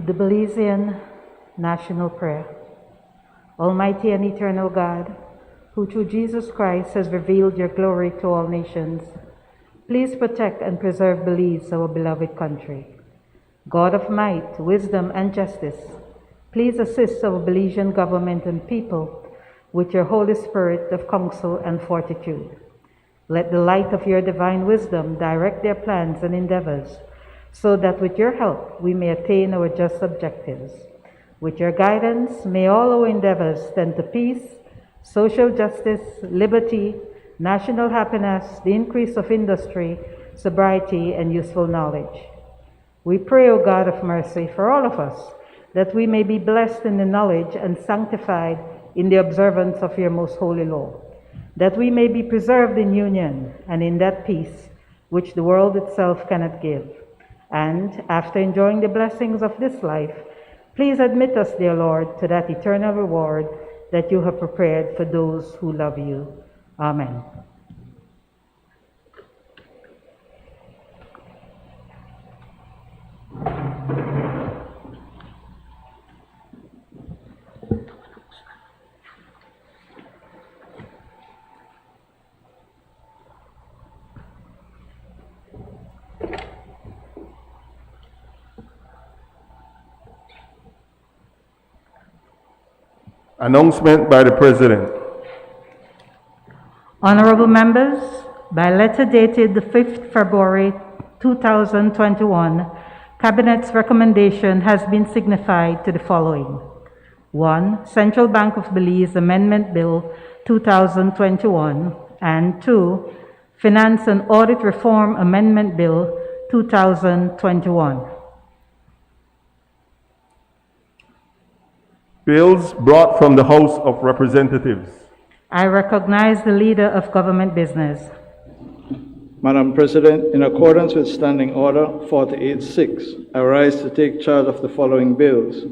The Belizean National Prayer. Almighty and eternal God, who through Jesus Christ has revealed your glory to all nations, please protect and preserve Belize, our beloved country. God of might, wisdom, and justice, please assist our Belizean government and people with your Holy Spirit of counsel and fortitude. Let the light of your divine wisdom direct their plans and endeavors, so that with your help we may attain our just objectives. With your guidance, may all our endeavors tend to peace, social justice, liberty, national happiness, the increase of industry, sobriety, and useful knowledge. We pray, O God of mercy, for all of us, that we may be blessed in the knowledge and sanctified in the observance of your most holy law, that we may be preserved in union and in that peace which the world itself cannot give. And after enjoying the blessings of this life, please admit us, dear Lord, to that eternal reward that you have prepared for those who love you. Amen. Announcement by the President. Honorable members, by letter dated the 5th February 2021, Cabinet's recommendation has been signified to the following. 1. Central Bank of Belize Amendment Bill 2021, and 2. Finance and Audit Reform Amendment Bill 2021. Bills brought from the House of Representatives. I recognize the Leader of Government Business. Madam President, in accordance with Standing Order 48-6, I rise to take charge of the following bills.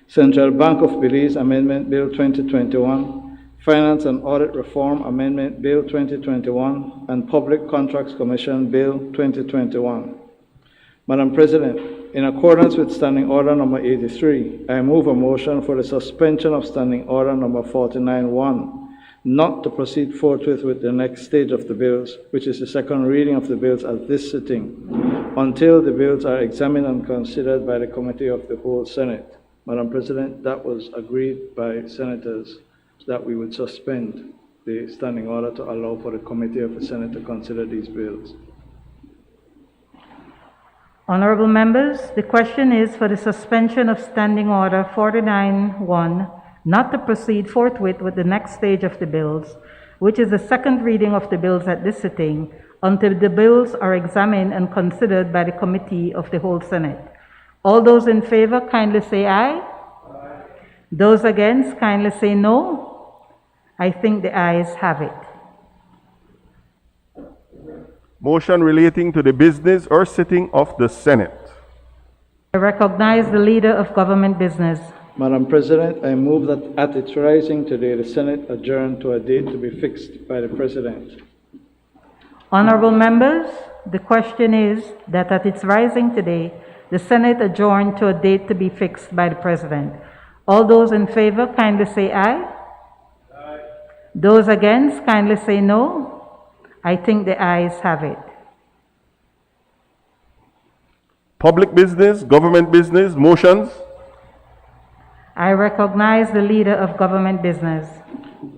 Central Bank of Belize Amendment Bill 2021, Finance and Audit Reform Amendment Bill 2021, and Public Contracts Commission Bill 2021. Madam President, in accordance with Standing Order number 83, I move a motion for the suspension of Standing Order number 49-1, not to proceed forthwith with the next stage of the bills, which is the second reading of the bills at this sitting, until the bills are examined and considered by the Committee of the Whole Senate. Madam President, that was agreed by senators that we would suspend the standing order to allow for the Committee of the Senate to consider these bills. Honorable members, the question is for the suspension of Standing Order 49-1, not to proceed forthwith with the next stage of the bills, which is the second reading of the bills at this sitting, until the bills are examined and considered by the Committee of the Whole Senate. All those in favor, kindly say aye. Aye. Those against, kindly say no. I think the ayes have it. Motion relating to the business or sitting of the Senate. I recognize the Leader of Government Business. Madam President, I move that at its rising today, the Senate adjourn to a date to be fixed by the President. Honorable members, the question is that at its rising today, the Senate adjourn to a date to be fixed by the President. All those in favor, kindly say aye. Aye. Those against, kindly say no. I think the ayes have it. Public business, government business, motions. I recognize the Leader of Government Business.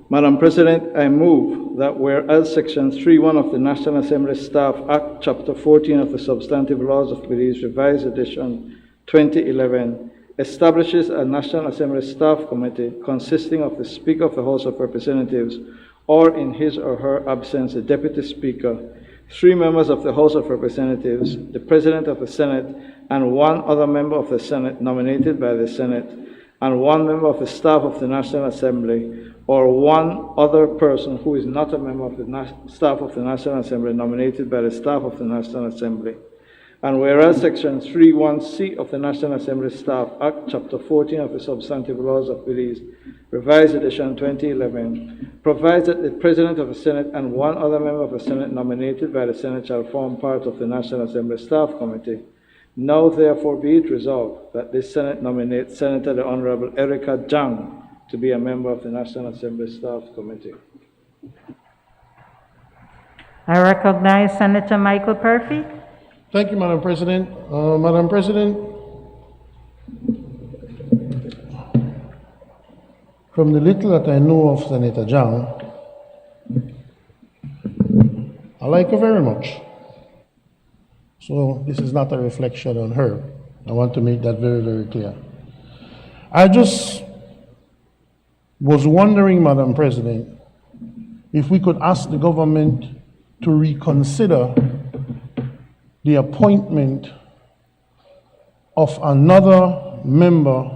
Madam President, I move that whereas Section 3.1 of the National Assembly Staff Act, Chapter 14 of the Substantive Laws of Belize, Revised Edition 2011, establishes a National Assembly Staff Committee consisting of the Speaker of the House of Representatives, or in his or her absence, the Deputy Speaker, 3 members of the House of Representatives, the President of the Senate, and 1 other member of the Senate nominated by the Senate, and 1 member of the staff of the National Assembly, or 1 other person who is not a member of the staff of the National Assembly nominated by the staff of the National Assembly. And whereas Section 3.1c of the National Assembly Staff Act, Chapter 14 of the Substantive Laws of Belize, Revised Edition 2011, provides that the President of the Senate and 1 other member of the Senate nominated by the Senate shall form part of the National Assembly Staff Committee. Now therefore be it resolved that this Senate nominates Senator the Honorable Erica Jang to be a member of the National Assembly Staff Committee. I recognize Senator Michael Perfy. Thank you, Madam President. Madam President, from the little that I know of Senator Jang, I like her very much. So this is not a reflection on her. I want to make that very, very clear. I just was wondering, Madam President, if we could ask the government to reconsider the appointment of another member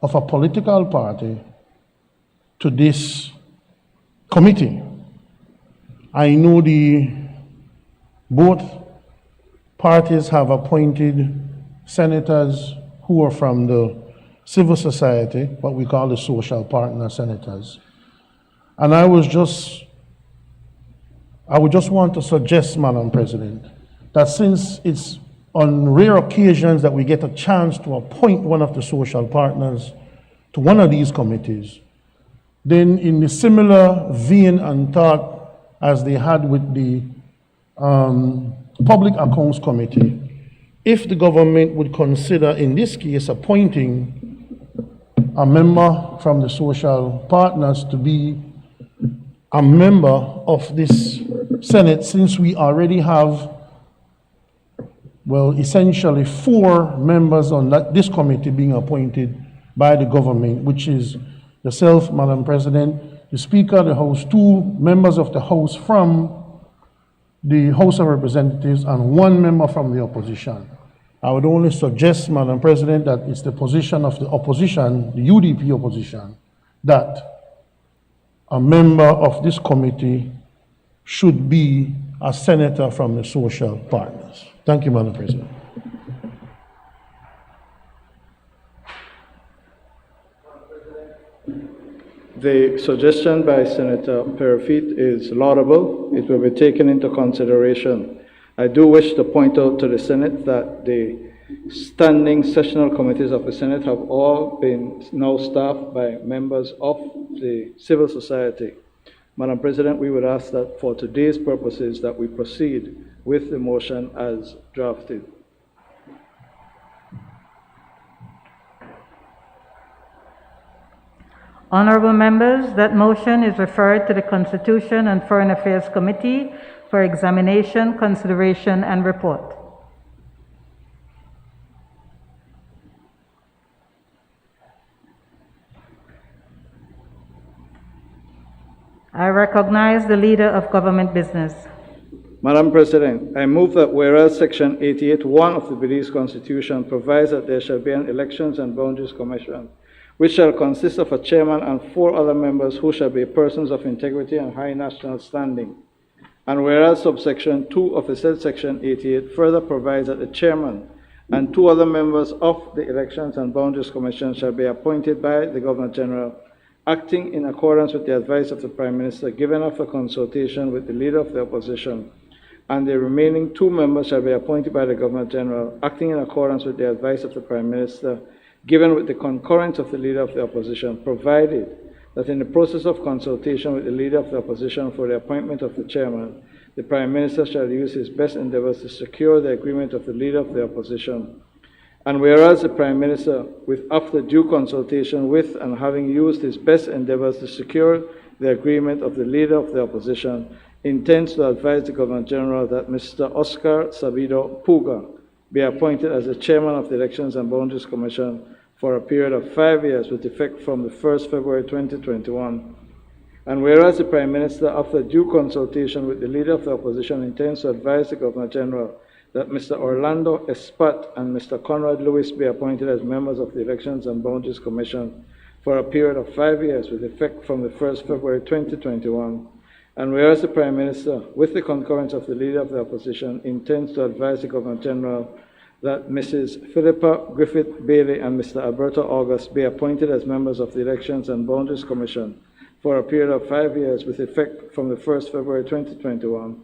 of a political party to this committee. I know both parties have appointed senators who are from the civil society, what we call the social partner senators. And I would just want to suggest, Madam President, that since it's on rare occasions that we get a chance to appoint one of the social partners to one of these committees, then in the similar vein and thought as they had with the Public Accounts Committee, if the government would consider, in this case, appointing a member from the social partners to be a member of this Senate, since we already have, well, essentially 4 members on this committee being appointed by the government, which is yourself, Madam President, the Speaker of the House, 2 members of the House from the House of Representatives, and 1 member from the opposition. I would only suggest, Madam President, that it's the position of the opposition, the UDP opposition, that a member of this committee should be a senator from the social partners. Thank you, Madam President. The suggestion by Senator Perfit is laudable. It will be taken into consideration. I do wish to point out to the Senate that the standing sessional committees of the Senate have all been now staffed by members of the civil society. Madam President, we would ask that for today's purposes that we proceed with the motion as drafted. Honorable members, that motion is referred to the Constitution and Foreign Affairs Committee for examination, consideration, and report. I recognize the Leader of Government Business. Madam President, I move that whereas Section 88(1) of the Belize Constitution provides that there shall be an Elections and Boundaries Commission, which shall consist of a chairman and 4 other members who shall be persons of integrity and high national standing. And whereas subsection 2 of the said Section 88 further provides that the chairman and 2 other members of the Elections and Boundaries Commission shall be appointed by the Governor General, acting in accordance with the advice of the Prime Minister, given after consultation with the Leader of the Opposition, and the remaining 2 members shall be appointed by the Governor General, acting in accordance with the advice of the Prime Minister, given with the concurrence of the Leader of the Opposition, provided that in the process of consultation with the Leader of the Opposition for the appointment of the Chairman, the Prime Minister shall use his best endeavors to secure the agreement of the Leader of the Opposition. And whereas the Prime Minister, after due consultation with and having used his best endeavors to secure the agreement of the Leader of the Opposition, intends to advise the Governor General that Mr. Oscar Sabido Puga be appointed as the Chairman of the Elections and Boundaries Commission for a period of 5 years with effect from the 1st February 2021. And whereas the Prime Minister, after due consultation with the Leader of the Opposition, intends to advise the Governor General that Mr. Orlando Espat and Mr. Conrad Lewis be appointed as members of the Elections and Boundaries Commission for a period of 5 years with effect from the 1st February 2021. And whereas the Prime Minister, with the concurrence of the Leader of the Opposition, intends to advise the Governor General that Mrs. Philippa Griffith Bailey and Mr. Alberto August be appointed as members of the Elections and Boundaries Commission for a period of 5 years with effect from the 1st February 2021.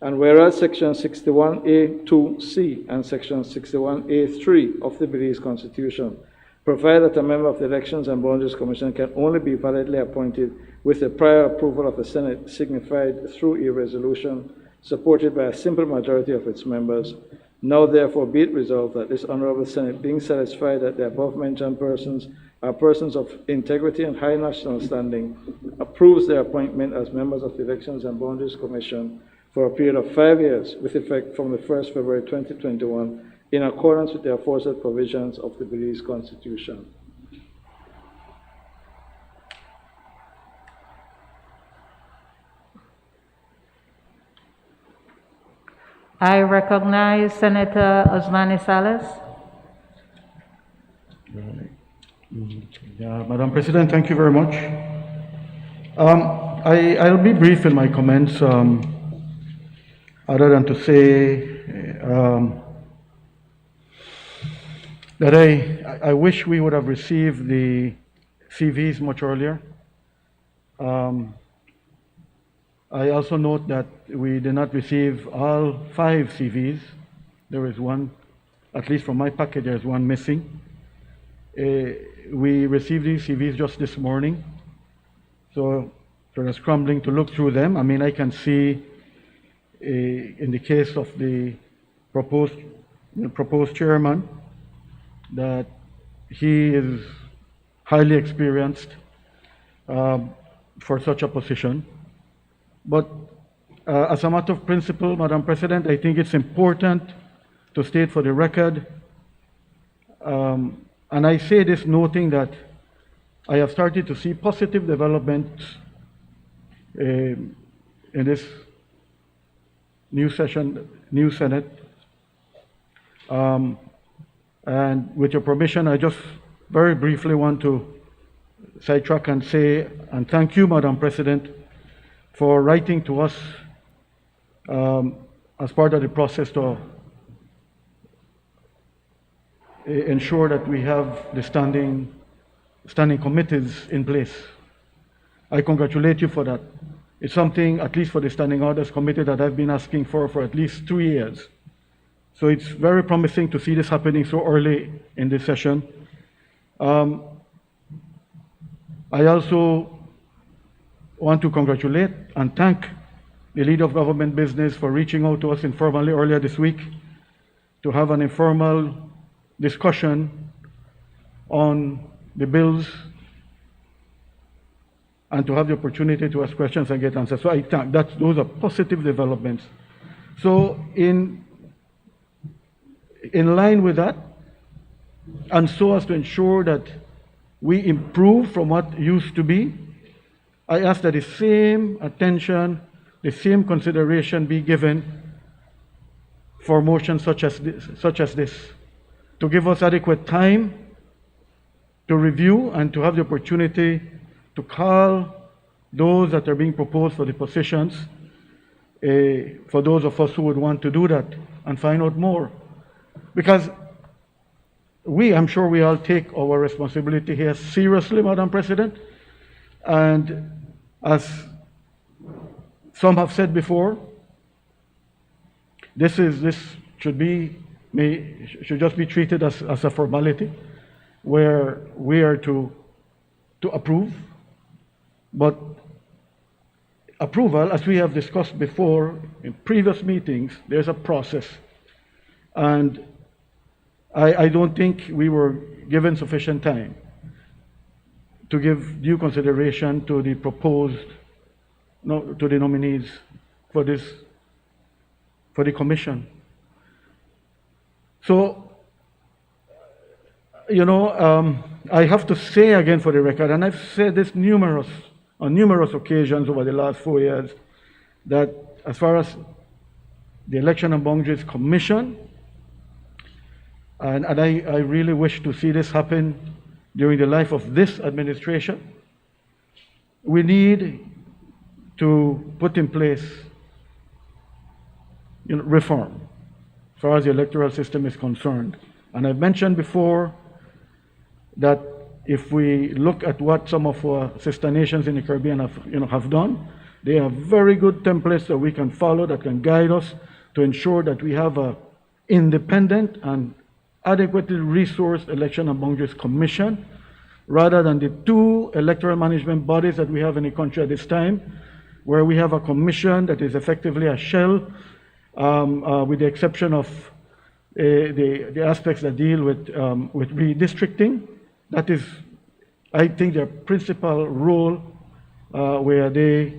And whereas Section 61A(2)(c) and Section 61A(3) of the Belize Constitution provide that a member of the Elections and Boundaries Commission can only be validly appointed with the prior approval of the Senate signified through a resolution supported by a simple majority of its members. Now therefore be it resolved that this Honorable Senate, being satisfied that the above-mentioned persons are persons of integrity and high national standing, approves their appointment as members of the Elections and Boundaries Commission for a period of 5 years with effect from the 1st February 2021 in accordance with the aforesaid provisions of the Belize Constitution. I recognize Senator Osmani Salas. Madam President, thank you very much. I'll be brief in my comments, other than to say that I wish we would have received the CVs much earlier. I also note that we did not receive all 5 CVs. There is one, at least from my packet, there's one missing. We received these CVs just this morning, so sort of scrambling to look through them. I mean, I can see in the case of the proposed chairman that he is highly experienced for such a position. But as a matter of principle, Madam President, I think it's important to state for the record, and I say this noting that I have started to see positive developments in this new Senate. And with your permission, I just very briefly want to sidetrack and say, and thank you, Madam President, for writing to us as part of the process to ensure that we have the standing committees in place. I congratulate you for that. It's something, at least for the Standing Orders Committee, that I've been asking for at least 2 years. So it's very promising to see this happening so early in this session. I also want to congratulate and thank the Leader of Government Business for reaching out to us informally earlier this week to have an informal discussion on the bills and to have the opportunity to ask questions and get answers. So I think those are positive developments. So in line with that, and so as to ensure that we improve from what used to be, I ask that the same attention, the same consideration be given for motions such as this, to give us adequate time to review and to have the opportunity to call those that are being proposed for the positions, for those of us who would want to do that and find out more. Because I'm sure we all take our responsibility here seriously, Madam President. And as some have said before, this should just be treated as a formality, where we are to approve. But approval, as we have discussed before in previous meetings, there's a process. And I don't think we were given sufficient time to give due consideration to the to the nominees for the commission. So, I have to say again for the record, and I've said this on numerous occasions over the last 4 years, that as far as the Election and Boundaries Commission, and I really wish to see this happen during the life of this administration, we need to put in place reform as far as the electoral system is concerned. And I've mentioned before that if we look at what some of our sister nations in the Caribbean have done, They are very good templates that we can follow, that can guide us to ensure that we have a independent and adequately resourced Election and Boundaries Commission, rather than the two electoral management bodies that we have in the country at this time, where we have a commission that is effectively a shell, with the exception of the aspects that deal with redistricting. That is, I think, their principal role, where they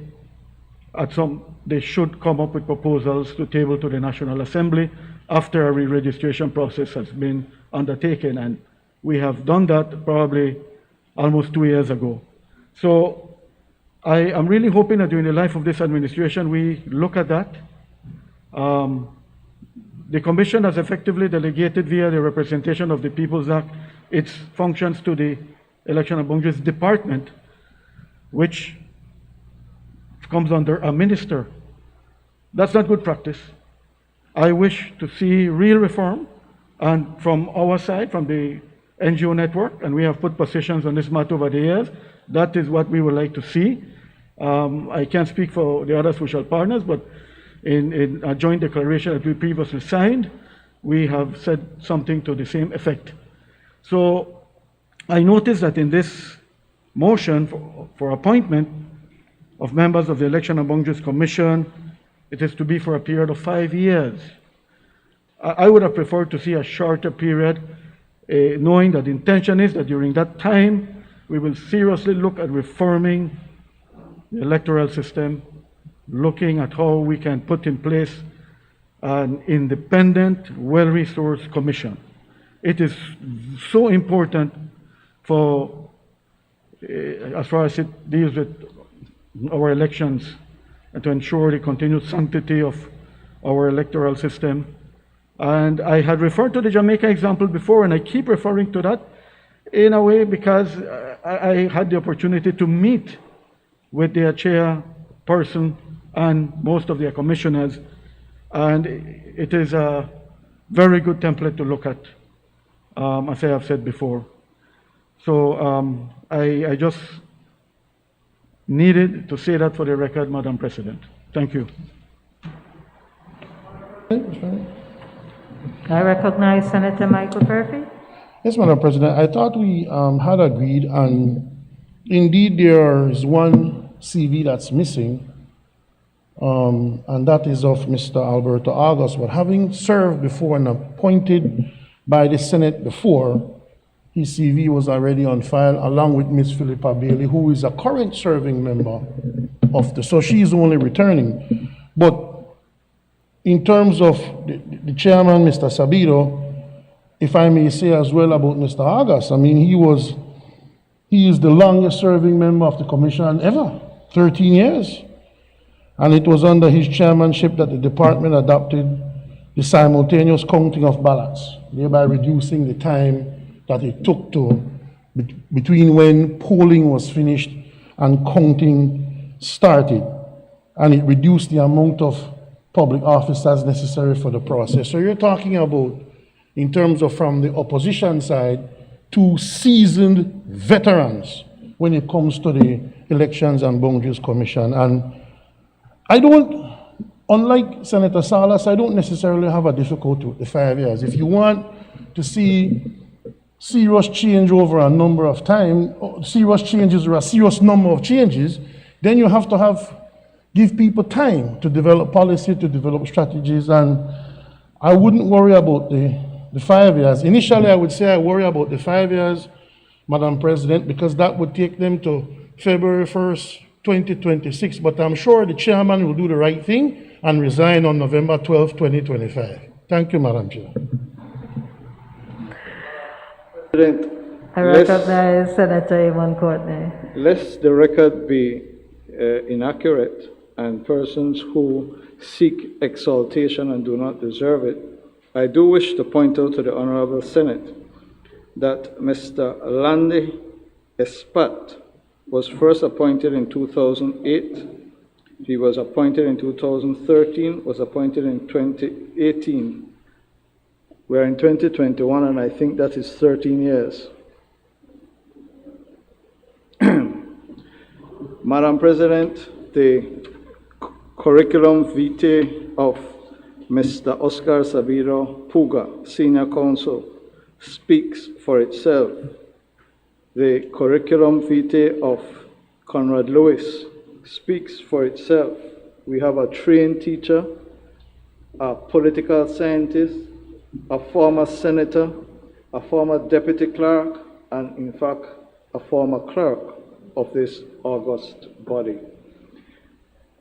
should come up with proposals to table to the National Assembly after a re-registration process has been undertaken. And we have done that probably almost 2 years ago. So I am really hoping that during the life of this administration, we look at that. The Commission has effectively delegated via the Representation of the People's Act its functions to the Election and Boundaries Department, which comes under a minister. That's not good practice. I wish to see real reform, and from our side, from the NGO network, and we have put positions on this matter over the years, that is what we would like to see. I can't speak for the other social partners, but in a joint declaration that we previously signed, we have said something to the same effect. So I noticed that in this motion for appointment of members of the Election and Boundaries Commission, it is to be for a period of 5 years. I would have preferred to see a shorter period, knowing that the intention is that during that time, we will seriously look at reforming the electoral system, looking at how we can put in place an independent, well-resourced commission. It is so important for, as far as it deals with our elections, and to ensure the continued sanctity of our electoral system. And I had referred to the Jamaica example before, and I keep referring to that in a way because I had the opportunity to meet with their chairperson and most of their commissioners, and it is a very good template to look at, as I have said before. So I just needed to say that for the record, Madam President. Thank you. I recognize Senator Michael Murphy. Yes, Madam President. I thought we had agreed, and indeed there is one CV that's missing, and that is of Mr. Alberto August. But having served before and appointed by the Senate before, his CV was already on file along with Ms. Philippa Bailey, who is a current serving member of so she's only returning. But in terms of the chairman, Mr. Sabido, if I may say as well about Mr. August, I mean, he is the longest serving member of the commission ever, 13 years. And it was under his chairmanship that the department adopted the simultaneous counting of ballots, thereby reducing the time that it took between when polling was finished and counting started. And it reduced the amount of public officers necessary for the process. So you're talking about, in terms of from the opposition side, two seasoned veterans when it comes to the Elections and Boundaries Commission. And I don't, unlike Senator Salas, I don't necessarily have a difficulty with the 5 years. If you want to see serious change over a number of time, serious changes or a serious number of changes, then you have to give people time to develop policy, to develop strategies, and I wouldn't worry about the 5 years. Initially, I would say I worry about the 5 years, Madam President, because that would take them to February 1st, 2026, but I'm sure the chairman will do the right thing and resign on November 12, 2025. Thank you, Madam Chair. President, I recognize Senator Yvonne Courtney. lest the record be inaccurate and persons who seek exaltation and do not deserve it, I do wish to point out to the Honorable Senate that Mr. Landy Espat was first appointed in 2008. He was appointed in 2013, was appointed in 2018. We're in 2021, and I think that is 13 years. Madam President, the curriculum vitae of Mr. Oscar Sabiro Puga, Senior Counsel, speaks for itself. The curriculum vitae of Conrad Lewis speaks for itself. We have a trained teacher, a political scientist, a former senator, a former deputy clerk, and in fact, a former clerk of this august body.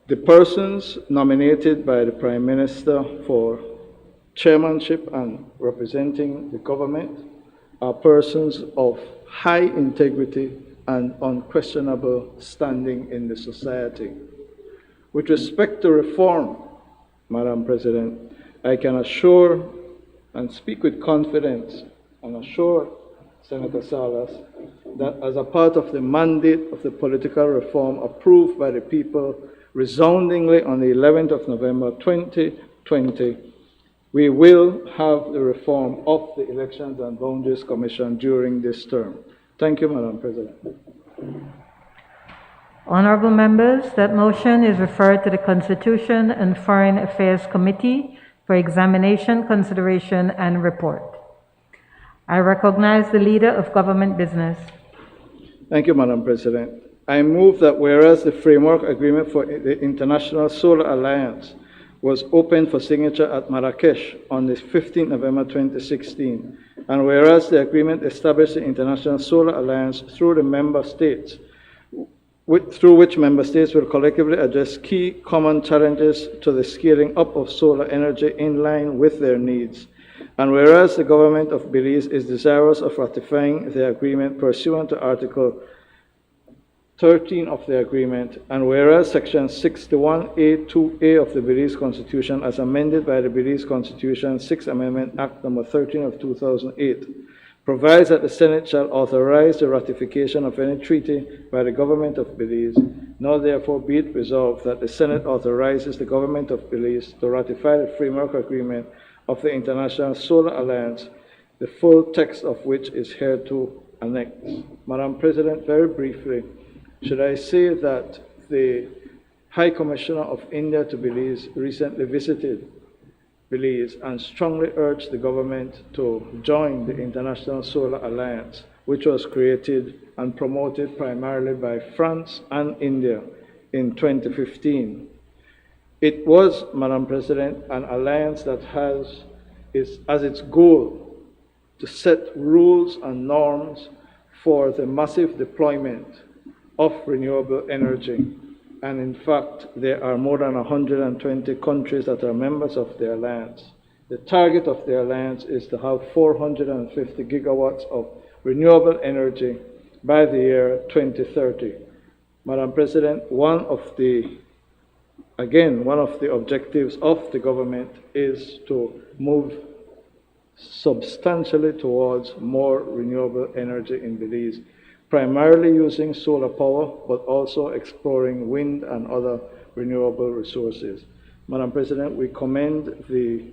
The persons nominated by the Prime Minister for chairmanship and representing the government are persons of high integrity and unquestionable standing in the society. With respect to reform, Madam President, I can assure and speak with confidence and assure Senator Salas that as a part of the mandate of the political reform approved by the people resoundingly on the 11th of November 2020, we will have the reform of the Elections and Boundaries Commission during this term. Thank you, Madam President. Honorable members, that motion is referred to the Constitution and Foreign Affairs Committee for examination, consideration, and report. I recognize the Leader of Government Business. Thank you, Madam President. I move that whereas the framework agreement for the International Solar Alliance was opened for signature at Marrakesh on the 15th November 2016, and whereas the agreement established the International Solar Alliance through the member states, through which member states will collectively address key common challenges to the scaling up of solar energy in line with their needs. And whereas the government of Belize is desirous of ratifying the agreement pursuant to Article 13 of the agreement, and whereas Section 61A(2)(a) of the Belize Constitution, as amended by the Belize Constitution 6th Amendment Act No. 13 of 2008, provides that the Senate shall authorize the ratification of any treaty by the government of Belize, now therefore be it resolved that the Senate authorizes the government of Belize to ratify the framework agreement of the International Solar Alliance, the full text of which is hereto annexed. Madam President, very briefly, should I say that the High Commissioner of India to Belize recently visited Belize and strongly urged the government to join the International Solar Alliance, which was created and promoted primarily by France and India in 2015. It was, Madam President, an alliance that has as its goal to set rules and norms for the massive deployment of renewable energy. And in fact, there are more than 120 countries that are members of the alliance. The target of the alliance is to have 450 gigawatts of renewable energy by the year 2030. Madam President, one of the objectives of the government is to move substantially towards more renewable energy in Belize, primarily using solar power, but also exploring wind and other renewable resources. Madam President, we commend the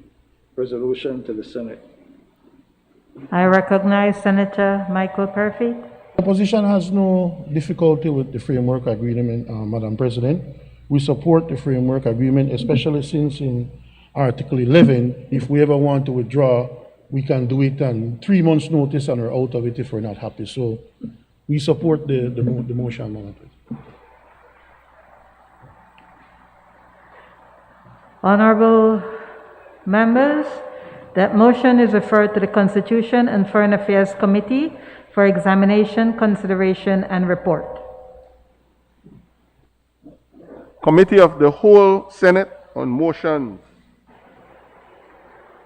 resolution to the Senate. I recognize Senator Michael Perfit. The opposition has no difficulty with the framework agreement, Madam President. We support the framework agreement, especially since in Article 11, if we ever want to withdraw, we can do it on 3 months' notice and we're out of it if we're not happy. So we support the motion, Madam President. Honorable members, that motion is referred to the Constitution and Foreign Affairs Committee for examination, consideration, and report. Committee of the Whole Senate on motions.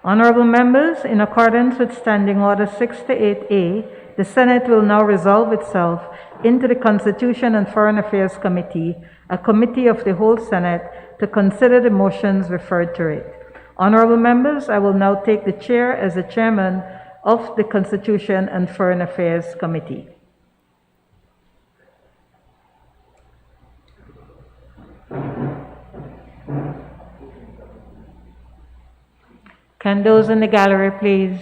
Honorable members, in accordance with Standing Order 6 to 8A, the Senate will now resolve itself into the Constitution and Foreign Affairs Committee, a committee of the whole Senate, to consider the motions referred to it. Honorable members, I will now take the chair as the chairman of the Constitution and Foreign Affairs Committee. Can those in the gallery please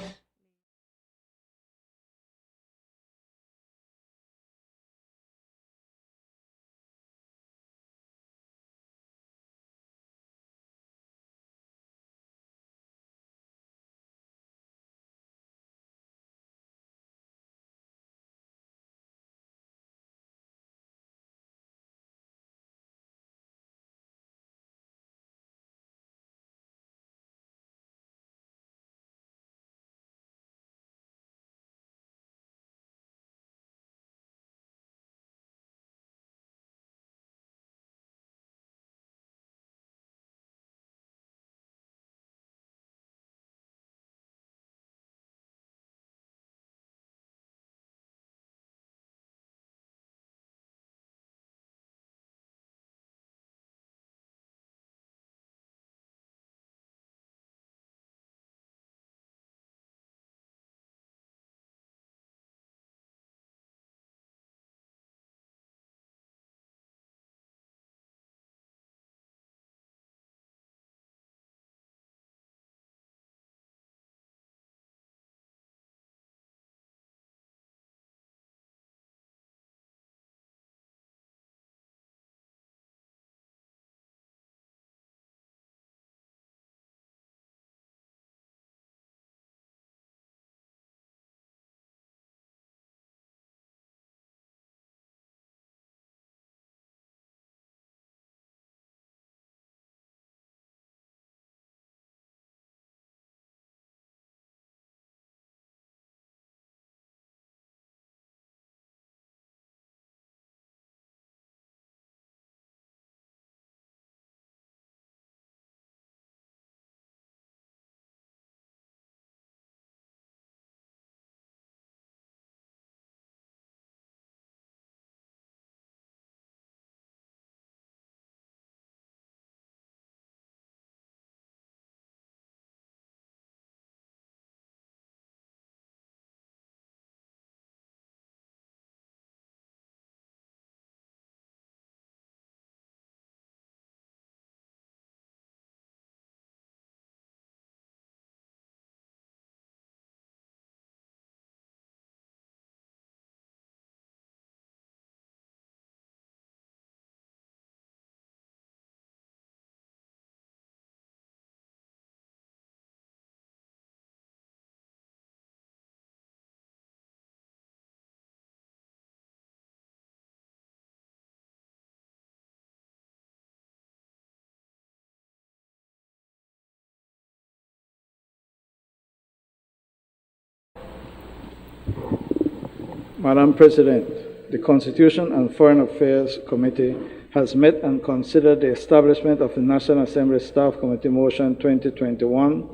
Madam President, the Constitution and Foreign Affairs Committee has met and considered the establishment of the National Assembly Staff Committee Motion 2021,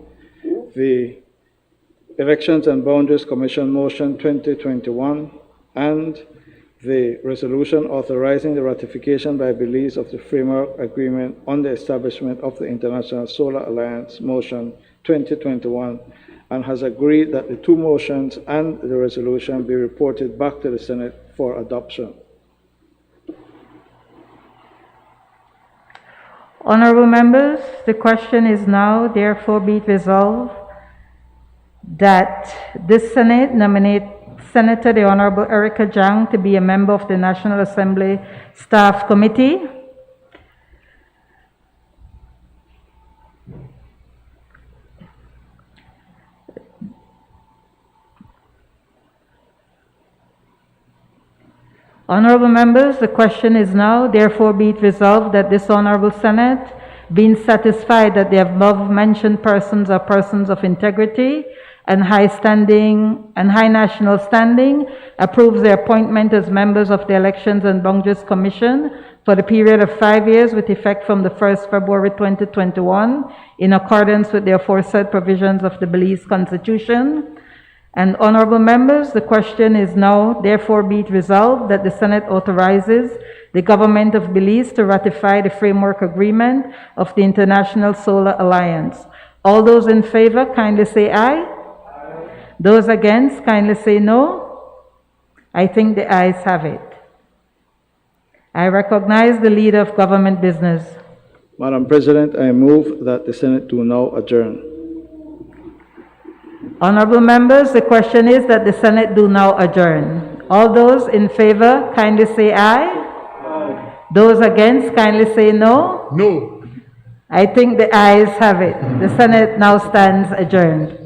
the Elections and Boundaries Commission Motion 2021, and the resolution authorizing the ratification by Belize of the Framework Agreement on the establishment of the International Solar Alliance Motion 2021, and has agreed that the two motions and the resolution be reported back to the Senate for adoption. Honorable members, the question is now therefore be it resolved that this Senate nominate Senator the Honorable Erica Jang to be a member of the National Assembly Staff Committee. Honorable members, the question is now therefore be it resolved that this Honorable Senate, being satisfied that the above-mentioned persons are persons of integrity and high national standing, approves their appointment as members of the Elections and Boundaries Commission for the period of 5 years with effect from the 1st February 2021 in accordance with the aforesaid provisions of the Belize Constitution. And honorable members, the question is now therefore be it resolved that the Senate authorizes the government of Belize to ratify the framework agreement of the International Solar Alliance. All those in favor, kindly say aye. Those against, kindly say no. I think the ayes have it. I recognize the leader of government business. Madam President, I move that the Senate do now adjourn. Honorable members, the question is that the Senate do now adjourn. All those in favor, kindly say aye. Aye. Those against, kindly say no. No. I think the ayes have it. The Senate now stands adjourned.